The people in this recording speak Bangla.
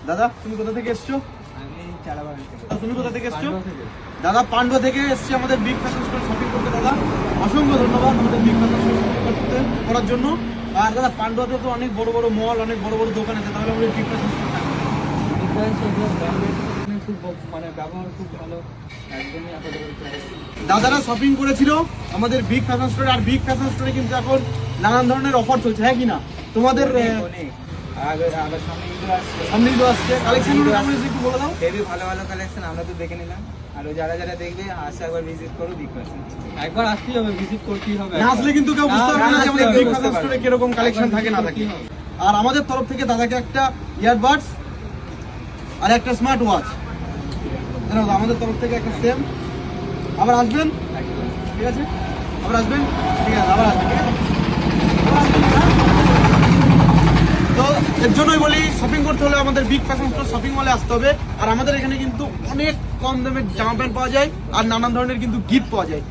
দাদা তুমি কোথা থেকে এসছো? আমি চালাবাগান থেকে। তুমি কোথা থেকে এসছো? পান্ডুয়া থেকে। দাদা পান্ডুয়া থেকে এসছি আমাদের বিগ ফ্যাশন স্টোর শপিং করতে। দাদা অসংখ্য ধন্যবাদ আমাদের বিগ ফ্যাশন স্টোর শপিং করার জন্য। আর দাদা পান্ডুয়াতে তো অনেক বড় বড় মল, অনেক বড় বড় দোকান আছে, তাহলে আমাদের বিগ ফ্যাশন স্টোর ডিফারেন্স হলো ব্র্যান্ডেড, খুব মানে ব্যবহার খুব ভালো, একদমই অ্যাফোর্ডেবল প্রাইস। দাদারা শপিং করেছিল আমাদের বিগ ফ্যাশন স্টোরে। আর বিগ ফ্যাশন স্টোরে কিন্তু এখন নানান ধরনের অফার চলছে, হ্যাঁ কি না? তোমাদের অনেক আগে সামনে ঈদ আসছে, সামনে ঈদ আসছে, কালেকশনগুলো কেমন হয়েছে একটু বলে দাও। হেভি ভালো ভালো কালেকশন আমরা তো দেখে নিলাম। আর যারা যারা দেখবে আসে একবার ভিজিট করো, বিগ ফ্যাশন একবার আসতেই হবে, ভিজিট করতেই হবে। না আসলে কিন্তু কেউ বুঝতে পারবে না যে আমাদের বিগ ফ্যাশন স্টোরে কিরকম কালেকশন থাকে না থাকে। হবে। আর আমাদের তরফ থেকে দাদাকে একটা ইয়ারবাডস আর একটা স্মার্ট ওয়াচ, আমাদের তরফ থেকে একটা সেম। আবার আসবেন, ঠিক আছে? আবার আসবেন, ঠিক আছে? আবার আসবেন, ঠিক আছে? আবার আসবেন, হ্যাঁ? তো এর জন্যই বলি শপিং করতে হলে আমাদের বিগ ফ্যাশন স্টোর শপিং মলে আসতে হবে। আর আমাদের এখানে কিন্তু অনেক কম দামে জামা প্যান্ট পাওয়া যায় আর নানান ধরনের কিন্তু গিফট পাওয়া যায়।